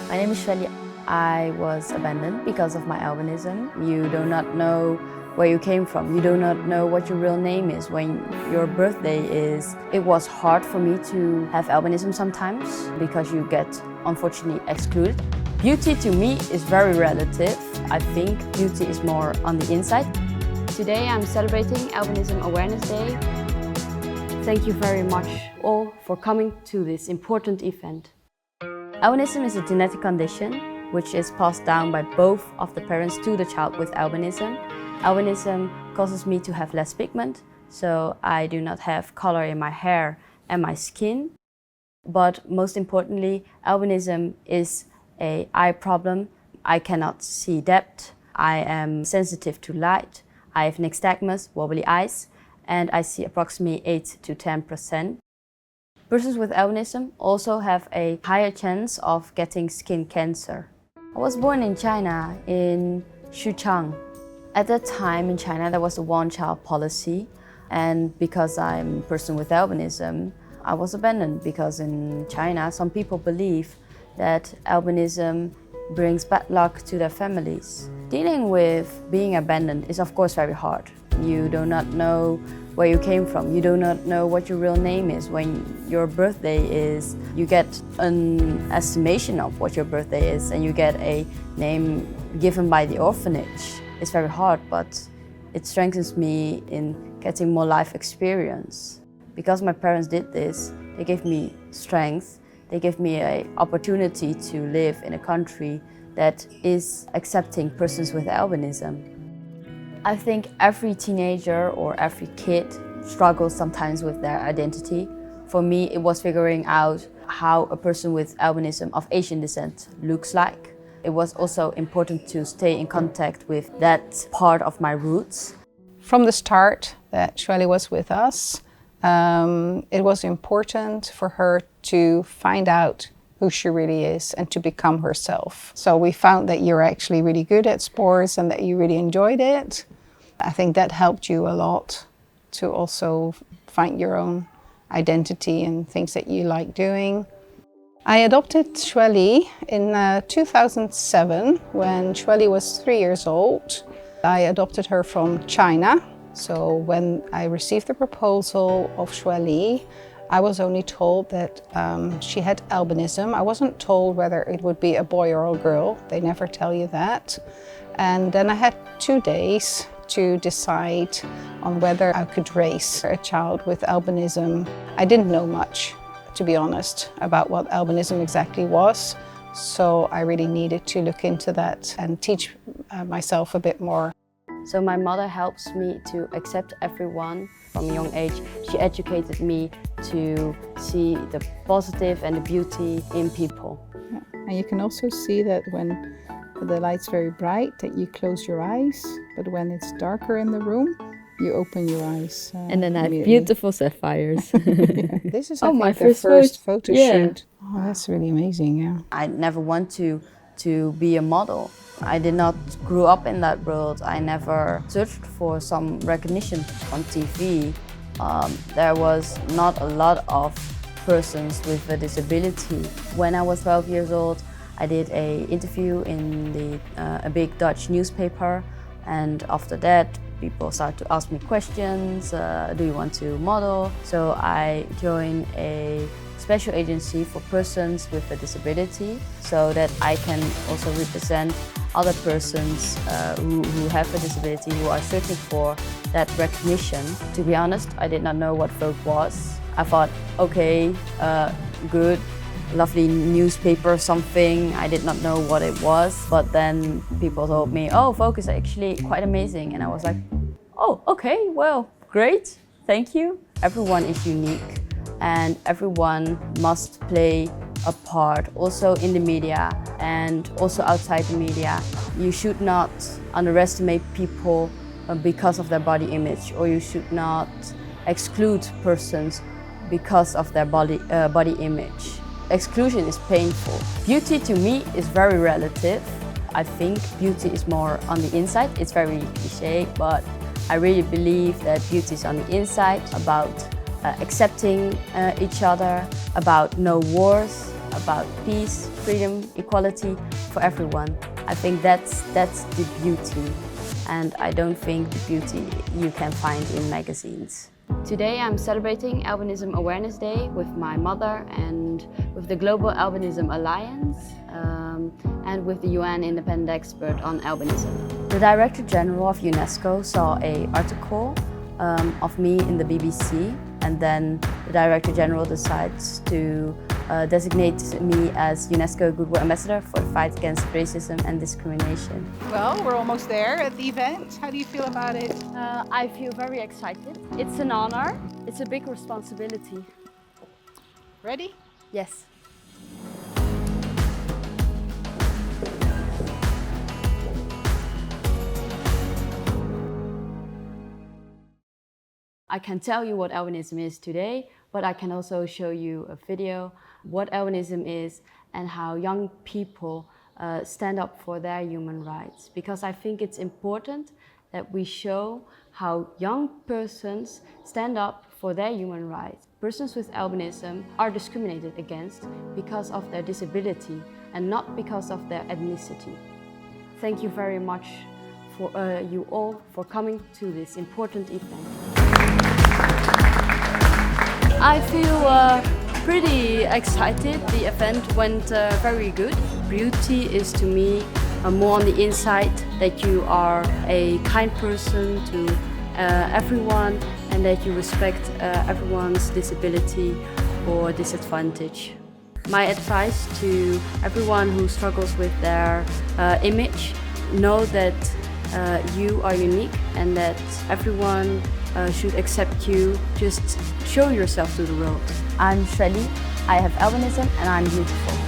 My name is Xueli. I was abandoned because of my albinism. You do not know where you came from. You do not know what your real name is, when your birthday is. It was hard for me to have albinism sometimes because you get, unfortunately, excluded. Beauty to me is very relative. I think beauty is more on the inside. Today I'm celebrating Albinism Awareness Day. Thank you very much all for coming to this important event. Albinism is a genetic condition which is passed down by both of the parents to the child with albinism. Albinism causes me to have less pigment, so I do not have color in my hair and my skin. But most importantly, albinism is an eye problem. I cannot see depth, I am sensitive to light, I have nystagmus, wobbly eyes, and I see approximately 8 to 10%. Persons with albinism also have a higher chance of getting skin cancer. I was born in China, in Xuchang. At that time in China there was a one-child policy, and because I'm a person with albinism, I was abandoned because in China some people believe that albinism brings bad luck to their families. Dealing with being abandoned is of course very hard. You do not know where you came from. You do not know what your real name is. When your birthday is, you get an estimation of what your birthday is and you get a name given by the orphanage. It's very hard, but it strengthens me in getting more life experience. Because my parents did this, they gave me strength. They gave me an opportunity to live in a country that is accepting persons with albinism. I think every teenager or every kid struggles sometimes with their identity. For me, it was figuring out how a person with albinism of Asian descent looks like. It was also important to stay in contact with that part of my roots. From the start that Xueli was with us, it was important for her to find out who she really is and to become herself. So we found that you're actually really good at sports and that you really enjoyed it. I think that helped you a lot to also find your own identity and things that you like doing. I adopted Xueli in 2007 when Xueli was 3 years old. I adopted her from China. So when I received the proposal of Xueli, I was only told that she had albinism. I wasn't told whether it would be a boy or a girl. They never tell you that. And then I had 2 days to decide on whether I could raise a child with albinism. I didn't know much, to be honest, about what albinism exactly was. So I really needed to look into that and teach myself a bit more. So my mother helps me to accept everyone from a young age. She educated me to see the positive and the beauty in people. Yeah. And you can also see that when the light's very bright, that you close your eyes, but when it's darker in the room, you open your eyes. And then I have beautiful sapphires. Yeah. This is my the first photo yeah. shoot. Oh, that's really amazing, yeah. I never want to be a model. I did not grow up in that world. I never searched for some recognition on TV. There was not a lot of persons with a disability. When I was 12 years old, I did an interview in a big Dutch newspaper, and after that people started to ask me questions. Do you want to model? So I joined a special agency for persons with a disability so that I can also represent other persons who have a disability, who are searching for that recognition. To be honest, I did not know what Vogue was. I thought, okay, good, lovely newspaper or something. I did not know what it was, but then people told me, oh, Vogue is actually quite amazing. And I was like, oh, okay, well, great, thank you. Everyone is unique and everyone must play a part, also in the media and also outside the media. You should not underestimate people because of their body image, or you should not exclude persons because of their body image. Exclusion is painful. Beauty to me is very relative. I think beauty is more on the inside. It's very cliché, but I really believe that beauty is on the inside, about accepting each other, about no wars, about peace, freedom, equality for everyone. I think that's the beauty, and I don't think the beauty you can find in magazines. Today I'm celebrating Albinism Awareness Day with my mother and with the Global Albinism Alliance and with the UN Independent Expert on Albinism. The Director General of UNESCO saw an article of me in the BBC, and then the Director General decides to designate me as UNESCO Goodwill Ambassador for the fight against racism and discrimination. Well, we're almost there at the event. How do you feel about it? I feel very excited. It's an honor. It's a big responsibility. Ready? Yes. I can tell you what albinism is today, but I can also show you a video what albinism is and how young people stand up for their human rights. Because I think it's important that we show how young persons stand up for their human rights. Persons with albinism are discriminated against because of their disability and not because of their ethnicity. Thank you very much for you all for coming to this important event. I feel pretty excited. The event went very good. Beauty is to me more on the inside, that you are a kind person to everyone and that you respect everyone's disability or disadvantage. My advice to everyone who struggles with their image, know that you are unique and that everyone should accept you. Just show yourself to the world. I'm Xueli, I have albinism and I'm beautiful.